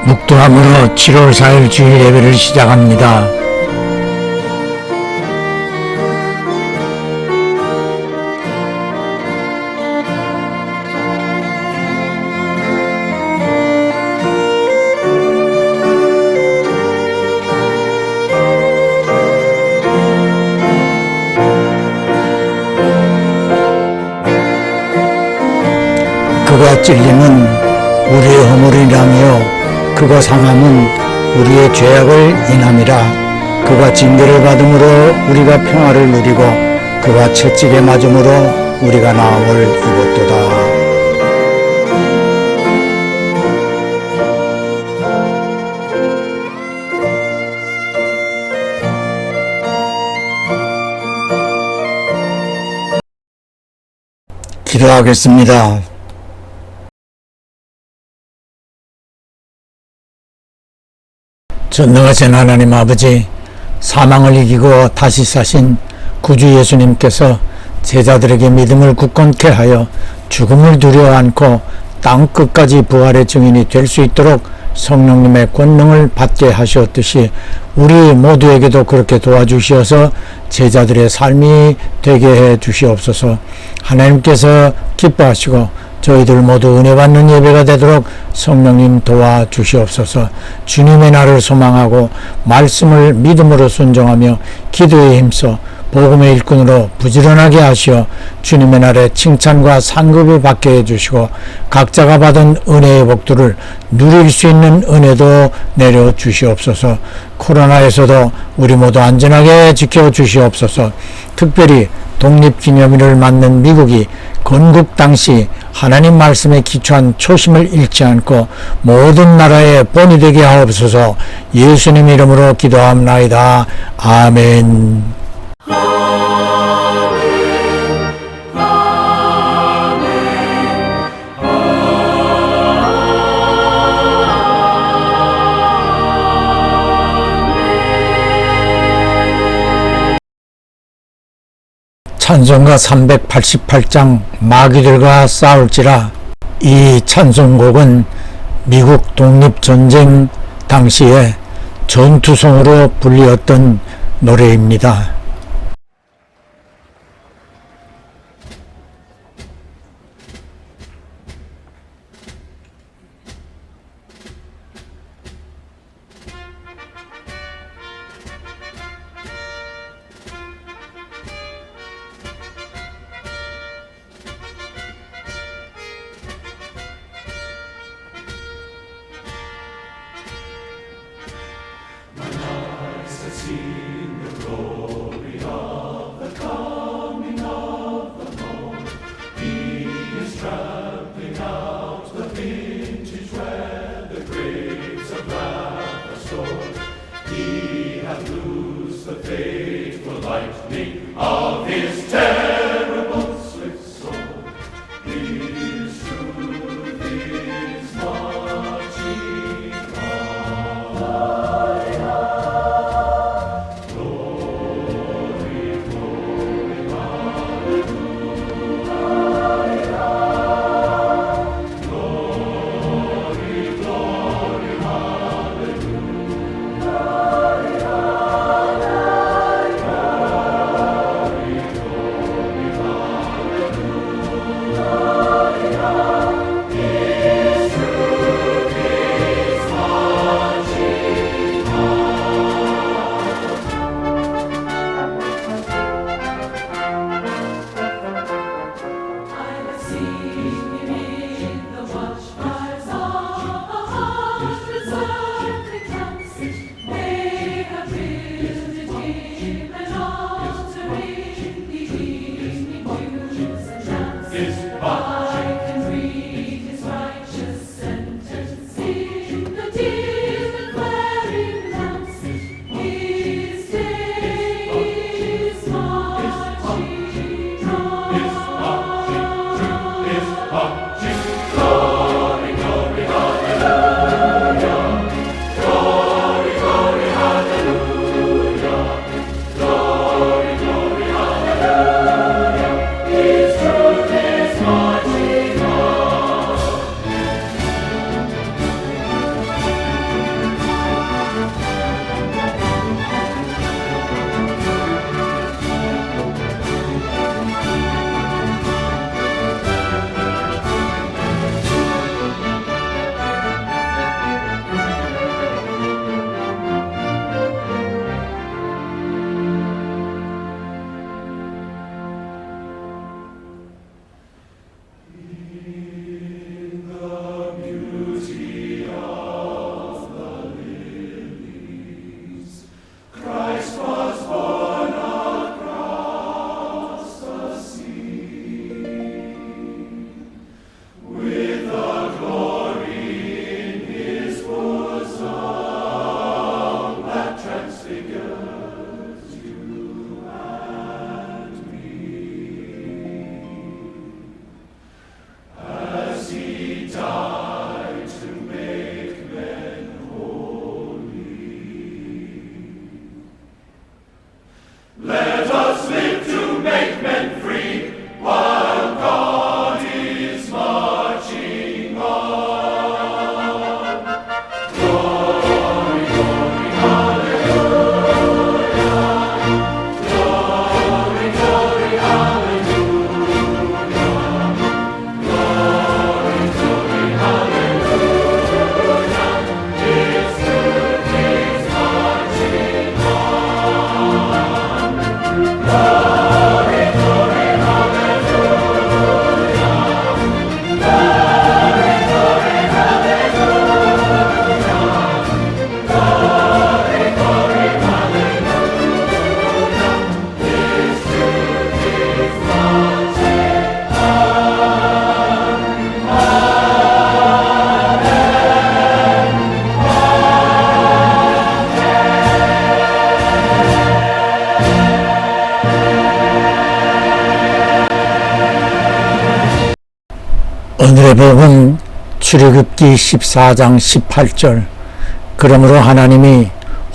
묵도함으로 7월 4일 주일 예배를 시작합니다. 그가 찔림은 우리의 허물을 인하며 그가 상함은 우리의 죄악을 인함이라. 그가 징계를 받음으로 우리가 평화를 누리고 그가 채찍에 맞음으로 우리가 나음을 입었도다. 기도하겠습니다. 전능하신 하나님 아버지, 사망을 이기고 다시 사신 구주 예수님께서 제자들에게 믿음을 굳건케 하여 죽음을 두려워 않고 땅 끝까지 부활의 증인이 될 수 있도록 성령님의 권능을 받게 하셨듯이 우리 모두에게도 그렇게 도와주시어서 제자들의 삶이 되게 해 주시옵소서. 하나님께서 기뻐하시고 저희들 모두 은혜 받는 예배가 되도록 성령님 도와주시옵소서. 주님의 날을 소망하고 말씀을 믿음으로 순종하며 기도에 힘써 복음의 일꾼으로 부지런하게 하시어 주님의 날에 칭찬과 상급을 받게 해주시고 각자가 받은 은혜의 복들을 누릴 수 있는 은혜도 내려주시옵소서. 코로나에서도 우리 모두 안전하게 지켜주시옵소서. 특별히 독립기념일을 맞는 미국이 건국 당시 하나님 말씀에 기초한 초심을 잃지 않고 모든 나라의 본이 되게 하옵소서. 예수님 이름으로 기도합나이다. 아멘. 찬송가 388장 마귀들과 싸울지라. 이 찬송곡은 미국 독립전쟁 당시에 전투송으로 불리었던 노래입니다. In the glory 대부분 출애굽기 14장 18절. 그러므로 하나님이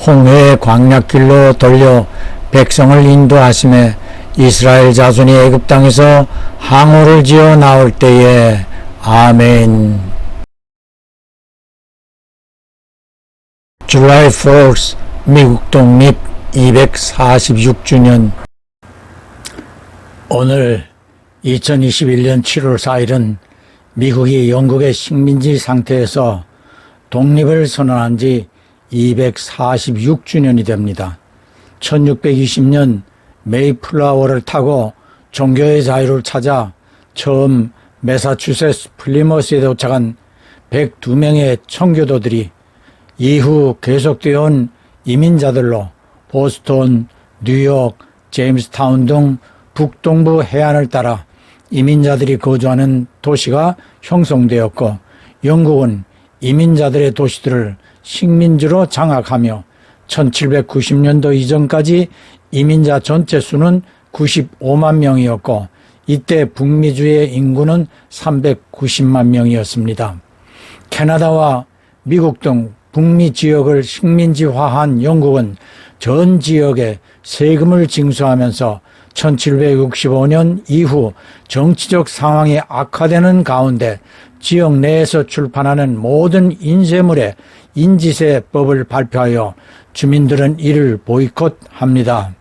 홍해의 광야길로 돌려 백성을 인도하심에 이스라엘 자손이 애굽 땅에서 항우를 지어 나올 때에. 아멘. July 4th, 미국 독립 246주년. 오늘 2021년 7월 4일은 미국이 영국의 식민지 상태에서 독립을 선언한 지 246주년이 됩니다. 1620년 메이플라워를 타고 종교의 자유를 찾아 처음 매사추세츠 플리머스에 도착한 102명의 청교도들이 이후 계속되어 온 이민자들로 보스턴, 뉴욕, 제임스타운 등 북동부 해안을 따라 이민자들이 거주하는 도시가 형성되었고, 영국은 이민자들의 도시들을 식민지로 장악하며 1790년도 이전까지 이민자 전체 수는 95만 명이었고, 이때 북미주의 인구는 390만 명이었습니다. 캐나다와 미국 등 북미 지역을 식민지화한 영국은 전 지역에 세금을 징수하면서 1765년 이후 정치적 상황이 악화되는 가운데 지역 내에서 출판하는 모든 인쇄물에 인지세법을 발표하여 주민들은 이를 보이콧합니다.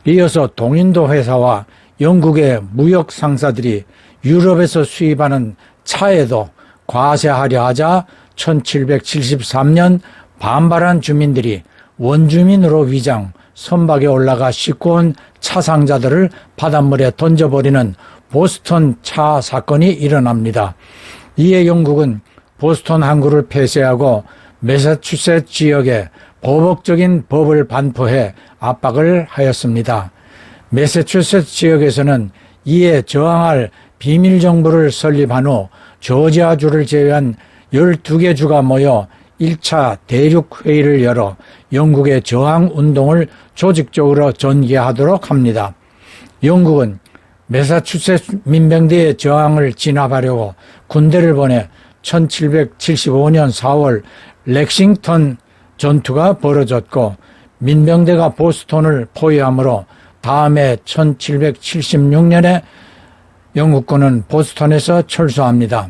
이어서 동인도 회사와 영국의 무역 상사들이 유럽에서 수입하는 차에도 과세하려 하자 1773년 반발한 주민들이 원주민으로 위장, 선박에 올라가 싣고 온 차상자들을 바닷물에 던져버리는 보스턴 차 사건이 일어납니다. 이에 영국은 보스턴 항구를 폐쇄하고 매사추세츠 지역에 보복적인 법을 반포해 압박을 하였습니다. 매사추세츠 지역에서는 이에 저항할 비밀정부를 설립한 후 조지아주를 제외한 12개 주가 모여 1차 대륙회의를 열어 영국의 저항운동을 조직적으로 전개하도록 합니다. 영국은 매사추세츠 민병대의 저항을 진압하려고 군대를 보내 1775년 4월 렉싱턴 전투가 벌어졌고, 민병대가 보스턴을 포위하므로 다음해 1776년에 영국군은 보스턴에서 철수합니다.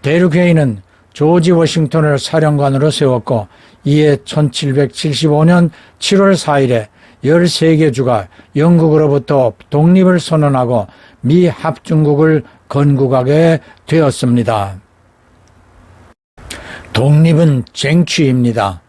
대륙회의는 조지 워싱턴을 사령관으로 세웠고, 이에 1775년 7월 4일에 13개 주가 영국으로부터 독립을 선언하고 미 합중국을 건국하게 되었습니다. 독립은 쟁취입니다.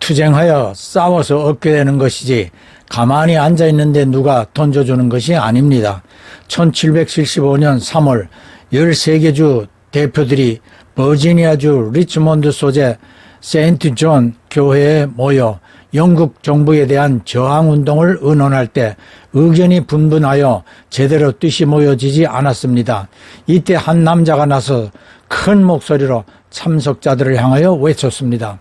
투쟁하여 싸워서 얻게 되는 것이지 가만히 앉아있는데 누가 던져주는 것이 아닙니다. 1775년 3월 13개 주 대표들이 버지니아주 리치몬드 소재 세인트 존 교회에 모여 영국 정부에 대한 저항운동을 의논할 때 의견이 분분하여 제대로 뜻이 모여지지 않았습니다. 이때 한 남자가 나서 큰 목소리로 참석자들을 향하여 외쳤습니다.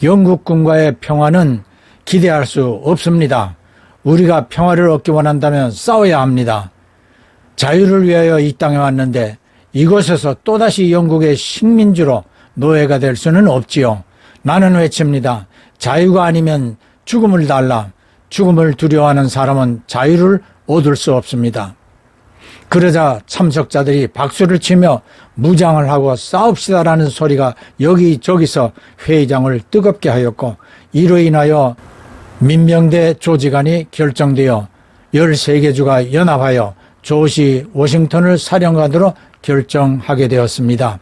영국군과의 평화는 기대할 수 없습니다. 우리가 평화를 얻기 원한다면 싸워야 합니다. 자유를 위하여 이 땅에 왔는데 이곳에서 또다시 영국의 식민지로 노예가 될 수는 없지요. 나는 외칩니다. 자유가 아니면 죽음을 달라. 죽음을 두려워하는 사람은 자유를 얻을 수 없습니다. 그러자 참석자들이 박수를 치며 무장을 하고 싸웁시다라는 소리가 여기저기서 회의장을 뜨겁게 하였고, 이로 인하여 민병대 조직안이 결정되어 13개 주가 연합하여 조지 워싱턴을 사령관으로 결정하게 되었습니다.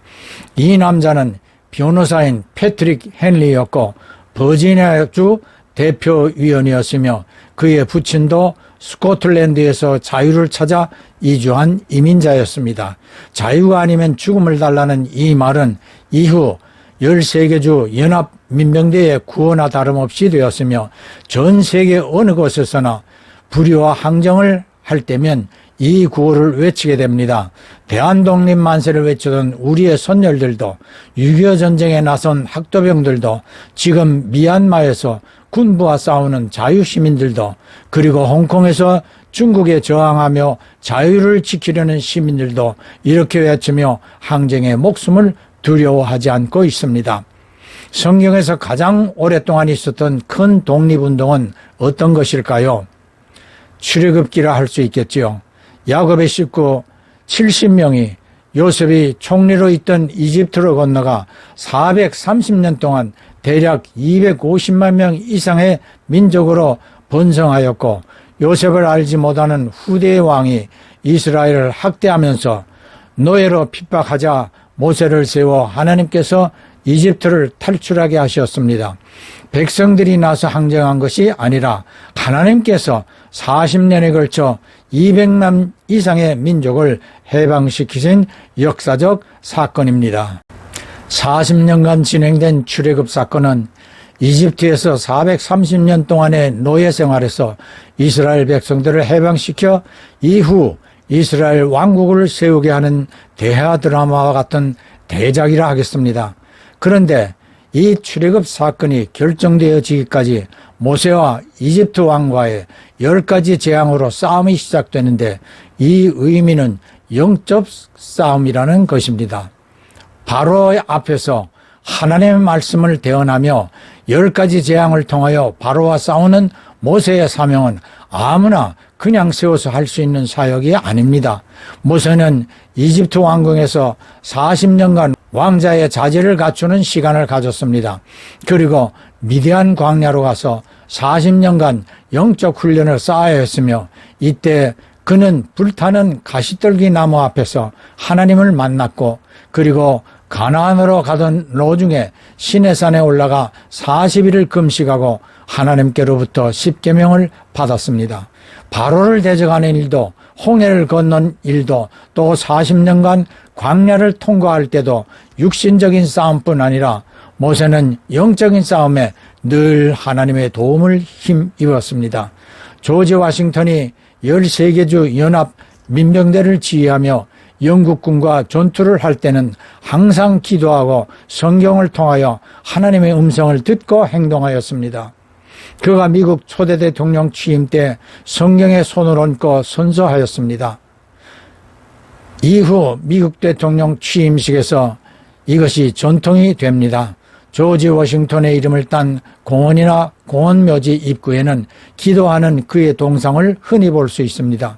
이 남자는 변호사인 패트릭 헨리였고 버지니아주 대표위원이었으며 그의 부친도 스코틀랜드에서 자유를 찾아 이주한 이민자였습니다. 자유가 아니면 죽음을 달라는 이 말은 이후 13개 주 연합민병대의 구호나 다름없이 되었으며 전 세계 어느 곳에서나 불의와 항정을 할 때면 이 구호를 외치게 됩니다. 대한독립 만세를 외치던 우리의 선열들도 6.25 전쟁에 나선 학도병들도 지금 미얀마에서 군부와 싸우는 자유시민들도 그리고 홍콩에서 중국에 저항하며 자유를 지키려는 시민들도 이렇게 외치며 항쟁의 목숨을 두려워하지 않고 있습니다. 성경에서 가장 오랫동안 있었던 큰 독립운동은 어떤 것일까요? 출애굽기라 할 수 있겠지요. 야곱의 식구 70명이 요셉이 총리로 있던 이집트로 건너가 430년 동안 대략 250만 명 이상의 민족으로 번성하였고 요셉을 알지 못하는 후대의 왕이 이스라엘을 학대하면서 노예로 핍박하자 모세를 세워 하나님께서 이집트를 탈출하게 하셨습니다. 백성들이 나서 항쟁한 것이 아니라 하나님께서 40년에 걸쳐 200만 이상의 민족을 해방시키신 역사적 사건입니다. 40년간 진행된 출애굽 사건은 이집트에서 430년 동안의 노예 생활에서 이스라엘 백성들을 해방시켜 이후 이스라엘 왕국을 세우게 하는 대하 드라마와 같은 대작이라 하겠습니다. 그런데 이 출애굽 사건이 결정되어지기까지 모세와 이집트 왕과의 10가지 재앙으로 싸움이 시작되는데 이 의미는 영적 싸움이라는 것입니다. 바로 앞에서 하나님의 말씀을 대언하며 10가지 재앙을 통하여 바로와 싸우는 모세의 사명은 아무나 그냥 세워서 할 수 있는 사역이 아닙니다. 모세는 이집트 왕궁에서 40년간 왕자의 자질을 갖추는 시간을 가졌습니다. 그리고 미디안 광야로 가서 40년간 영적 훈련을 쌓아야 했으며 이때 그는 불타는 가시떨기 나무 앞에서 하나님을 만났고 그리고 가나안으로 가던 로중에 시내산에 올라가 40일을 금식하고 하나님께로부터 십계명을 받았습니다. 바로를 대적하는 일도 홍해를 건넌 일도 또 40년간 광야를 통과할 때도 육신적인 싸움뿐 아니라 모세는 영적인 싸움에 늘 하나님의 도움을 힘입었습니다. 조지 워싱턴이 13개 주 연합 민병대를 지휘하며 영국군과 전투를 할 때는 항상 기도하고 성경을 통하여 하나님의 음성을 듣고 행동하였습니다. 그가 미국 초대 대통령 취임 때 성경에 손을 얹고 선서하였습니다. 이후 미국 대통령 취임식에서 이것이 전통이 됩니다. 조지 워싱턴의 이름을 딴 공원이나 공원묘지 입구에는 기도하는 그의 동상을 흔히 볼 수 있습니다.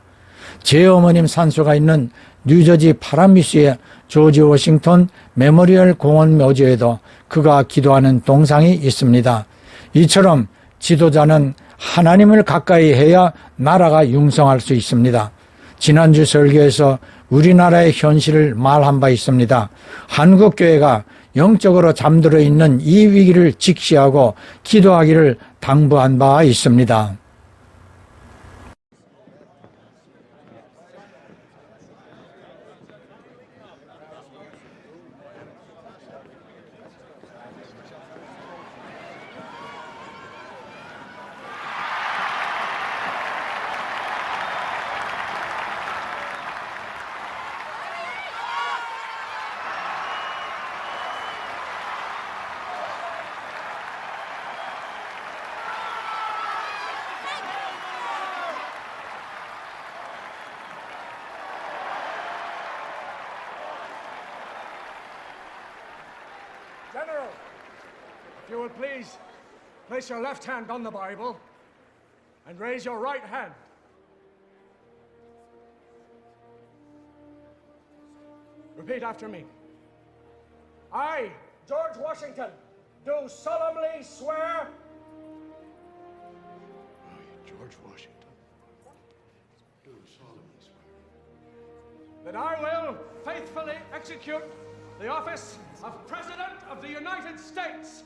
제 어머님 산소가 있는 뉴저지 파라미스의 조지 워싱턴 메모리얼 공원 묘지에도 그가 기도하는 동상이 있습니다. 이처럼 지도자는 하나님을 가까이 해야 나라가 융성할 수 있습니다. 지난주 설교에서 우리나라의 현실을 말한 바 있습니다. 한국교회가 영적으로 잠들어 있는 이 위기를 직시하고 기도하기를 당부한 바 있습니다. General, if you will please place your left hand on the Bible and raise your right hand. Repeat after me. I, George Washington, do solemnly swear. I, George Washington, do solemnly swear That I will faithfully execute the office of President of the United States.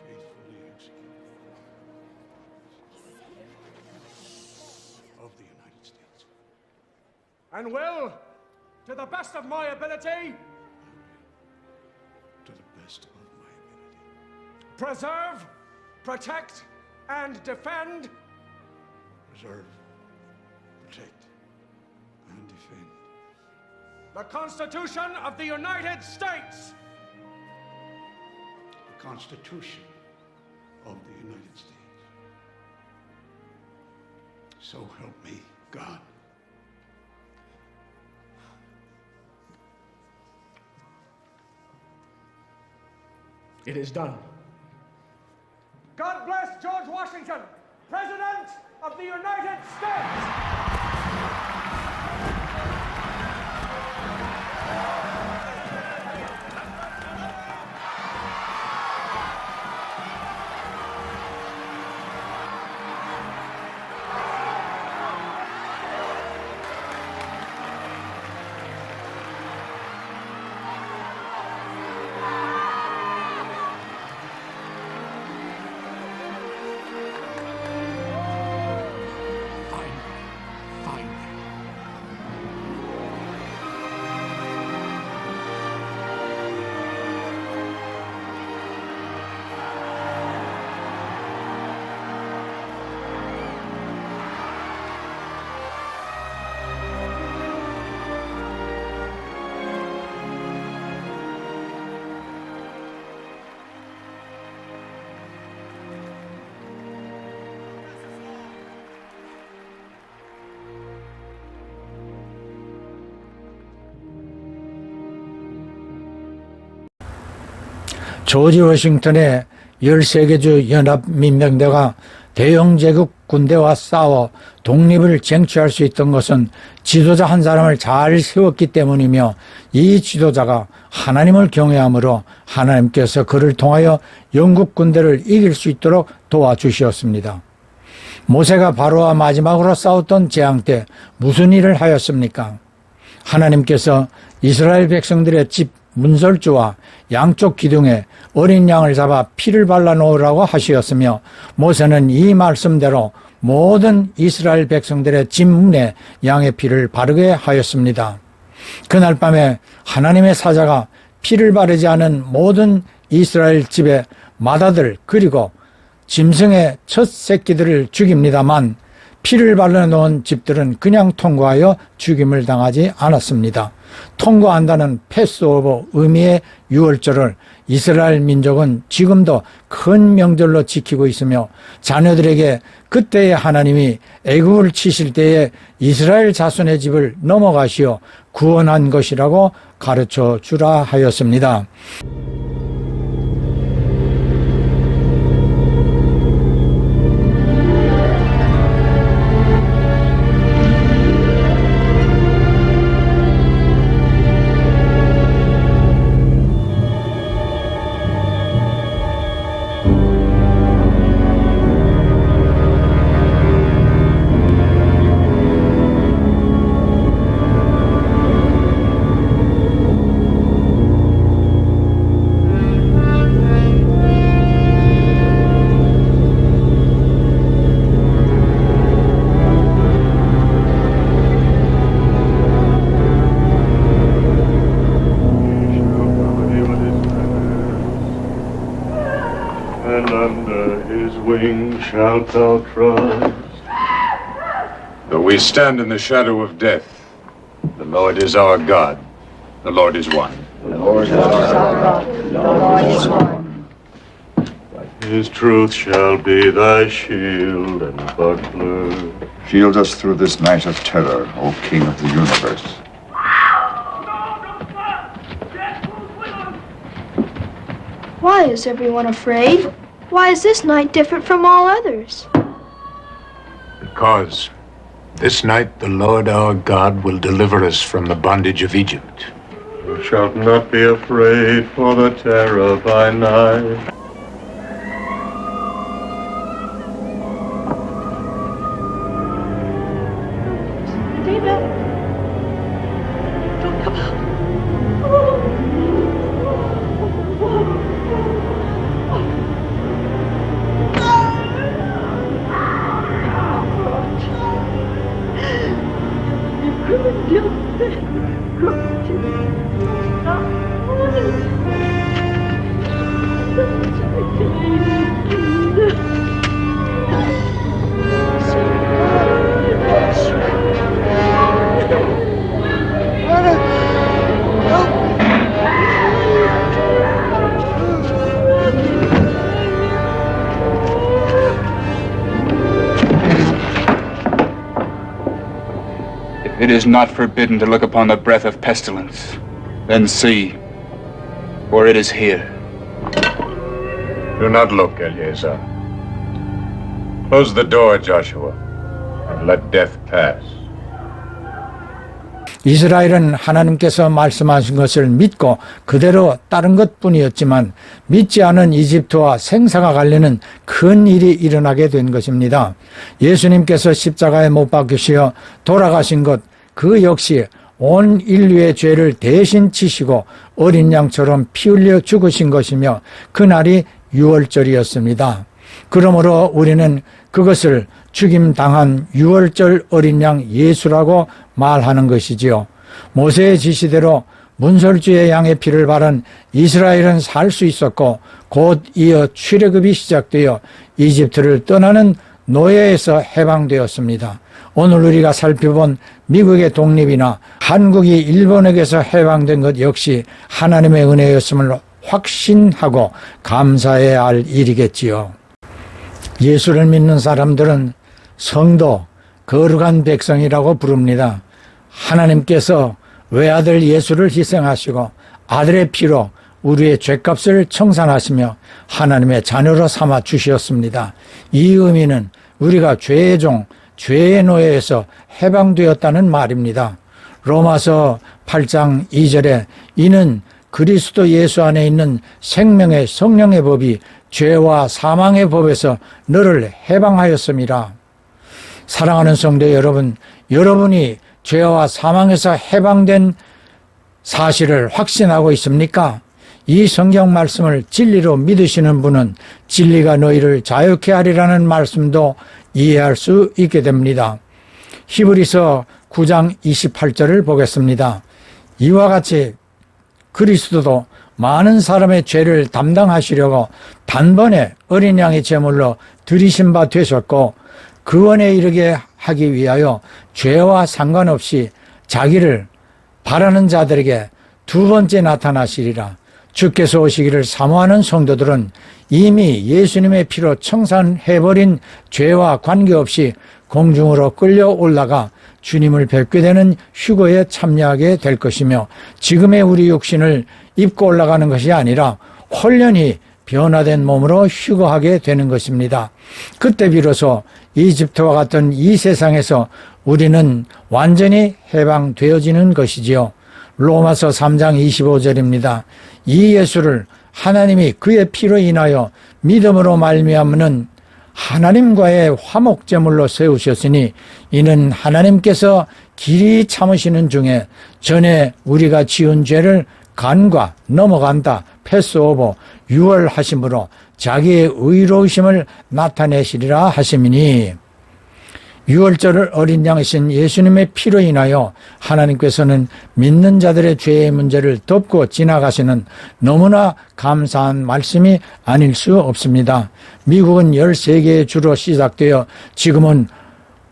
I will faithfully execute of the United States And will, to the best of my ability, to the best of my ability, preserve, protect, and defend preserve, protect, the Constitution of the United States. The Constitution of the United States. So help me, God. It is done. God bless George Washington, President of the United States. 조지 워싱턴의 13개주 연합민병대가 대영 제국 군대와 싸워 독립을 쟁취할 수 있던 것은 지도자 한 사람을 잘 세웠기 때문이며, 이 지도자가 하나님을 경외함으로 하나님께서 그를 통하여 영국 군대를 이길 수 있도록 도와주시었습니다. 모세가 바로와 마지막으로 싸웠던 재앙 때 무슨 일을 하였습니까? 하나님께서 이스라엘 백성들의 집 문설주와 양쪽 기둥에 어린 양을 잡아 피를 발라 놓으라고 하시었으며, 모세는 이 말씀대로 모든 이스라엘 백성들의 집 문에 양의 피를 바르게 하였습니다. 그날 밤에 하나님의 사자가 피를 바르지 않은 모든 이스라엘 집의 맏아들 그리고 짐승의 첫 새끼들을 죽입니다만, 피를 발라놓은 집들은 그냥 통과하여 죽임을 당하지 않았습니다. 통과한다는 패스오버 의미의 유월절을 이스라엘 민족은 지금도 큰 명절로 지키고 있으며, 자녀들에게 그때의 하나님이 애굽을 치실 때에 이스라엘 자손의 집을 넘어가시어 구원한 것이라고 가르쳐 주라 하였습니다. And under his wing shalt thou trust. Though we stand in the shadow of death, the Lord is our God. The Lord is one. The Lord is our God. The Lord is one. His truth shall be thy shield and buckler. Shield us through this night of terror, O King of the universe. Why is everyone afraid? Why is this night different from all others? Because this night the Lord our God will deliver us from the bondage of Egypt. Thou shalt not be afraid for the terror by night. David! is not forbidden to look upon the breath of pestilence. Then see, for it is here. Do not look, Eleazar. Close the door, Joshua, and let death pass. 이스라엘은 하나님께서 말씀하신 것을 믿고 그대로 따른 것뿐이었지만 믿지 않은 이집트와 생사가 갈리는 큰 일이 일어나게 된 것입니다. 예수님께서 십자가에 못 박히시어 돌아가신 것 그 역시 온 인류의 죄를 대신 지시고 어린 양처럼 피 흘려 죽으신 것이며 그날이 유월절이었습니다. 그러므로 우리는 그것을 죽임당한 유월절 어린 양 예수라고 말하는 것이지요. 모세의 지시대로 문설주의 양의 피를 바른 이스라엘은 살 수 있었고 곧 이어 출애굽이 시작되어 이집트를 떠나는 노예에서 해방되었습니다. 오늘 우리가 살펴본 미국의 독립이나 한국이 일본에게서 해방된 것 역시 하나님의 은혜였음을 확신하고 감사해야 할 일이겠지요. 예수를 믿는 사람들은 성도, 거룩한 백성이라고 부릅니다. 하나님께서 외아들 예수를 희생하시고 아들의 피로 우리의 죄값을 청산하시며 하나님의 자녀로 삼아 주셨습니다. 이 의미는 우리가 죄의 종, 죄의 노예에서 해방되었다는 말입니다. 로마서 8장 2절에 이는 그리스도 예수 안에 있는 생명의 성령의 법이 죄와 사망의 법에서 너를 해방하였음이라. 사랑하는 성도 여러분, 여러분이 죄와 사망에서 해방된 사실을 확신하고 있습니까? 이 성경 말씀을 진리로 믿으시는 분은 진리가 너희를 자유케 하리라는 말씀도 이해할 수 있게 됩니다. 히브리서 9장 28절을 보겠습니다. 이와 같이 그리스도도 많은 사람의 죄를 담당하시려고 단번에 어린 양의 제물로 들이신 바 되셨고 구원에 이르게 하기 위하여 죄와 상관없이 자기를 바라는 자들에게 두 번째 나타나시리라. 주께서 오시기를 사모하는 성도들은 이미 예수님의 피로 청산해버린 죄와 관계없이 공중으로 끌려 올라가 주님을 뵙게 되는 휴거에 참여하게 될 것이며 지금의 우리 육신을 입고 올라가는 것이 아니라 홀연히 변화된 몸으로 휴거하게 되는 것입니다. 그때 비로소 이집트와 같은 이 세상에서 우리는 완전히 해방되어지는 것이지요. 로마서 3장 25절입니다. 이 예수를 하나님이 그의 피로 인하여 믿음으로 말미암는 하나님과의 화목제물로 세우셨으니 이는 하나님께서 길이 참으시는 중에 전에 우리가 지은 죄를 간과 넘어간다 패스오버 유월하심으로 자기의 의로우심을 나타내시리라 하심이니 유월절을 어린 양이신 예수님의 피로 인하여 하나님께서는 믿는 자들의 죄의 문제를 덮고 지나가시는 너무나 감사한 말씀이 아닐 수 없습니다. 미국은 13개의 주로 시작되어 지금은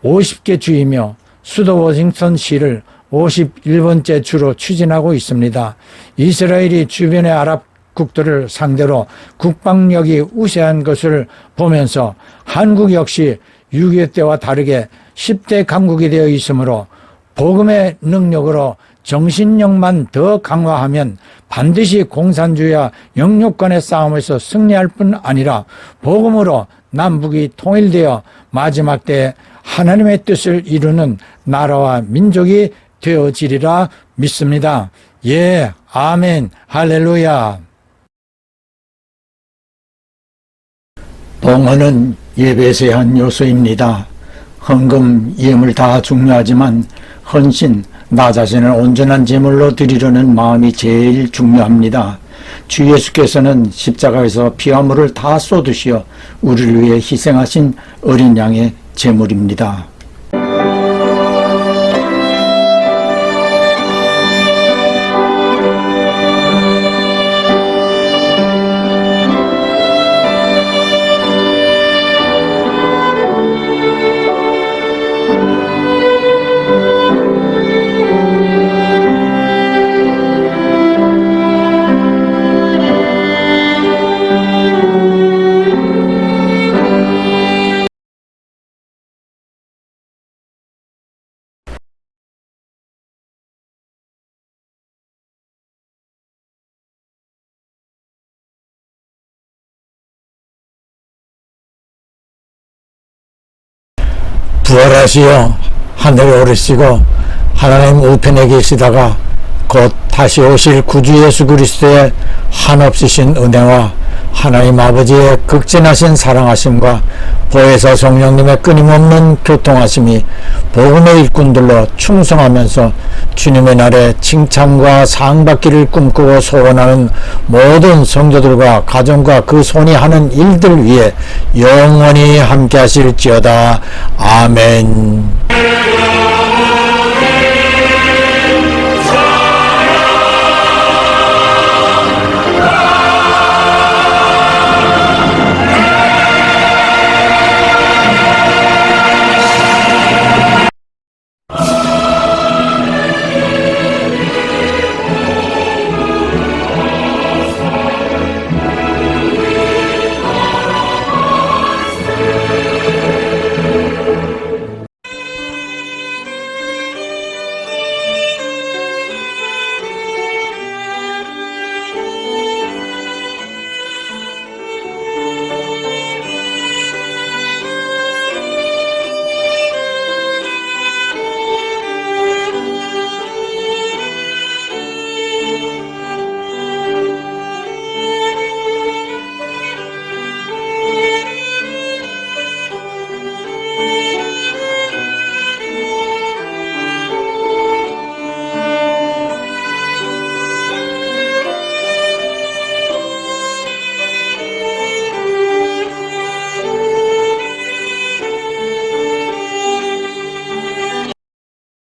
50개 주이며 수도 워싱턴시를 51번째 주로 추진하고 있습니다. 이스라엘이 주변의 아랍 국들을 상대로 국방력이 우세한 것을 보면서 한국 역시 6.25 때와 다르게 10대 강국이 되어 있으므로 복음의 능력으로 정신력만 더 강화하면 반드시 공산주의와 영유권의 싸움에서 승리할 뿐 아니라 복음으로 남북이 통일되어 마지막 때에 하나님의 뜻을 이루는 나라와 민족이 되어지리라 믿습니다. 예, 아멘, 할렐루야. 봉헌은 예배의 한 요소입니다. 헌금, 예물 다 중요하지만 헌신, 나 자신을 온전한 제물로 드리려는 마음이 제일 중요합니다. 주 예수께서는 십자가에서 피와 물을 다 쏟으시어 우리를 위해 희생하신 어린 양의 제물입니다. 부활하시어 하늘에 오르시고 하나님 우편에 계시다가 곧 다시 오실 구주 예수 그리스도의 한없으신 은혜와 하나님 아버지의 극진하신 사랑하심과 보혜사 성령님의 끊임없는 교통하심이 복음의 일꾼들로 충성하면서 주님의 날에 칭찬과 상받기를 꿈꾸고 소원하는 모든 성도들과 가정과 그 손이 하는 일들 위에 영원히 함께 하실지어다. 아멘.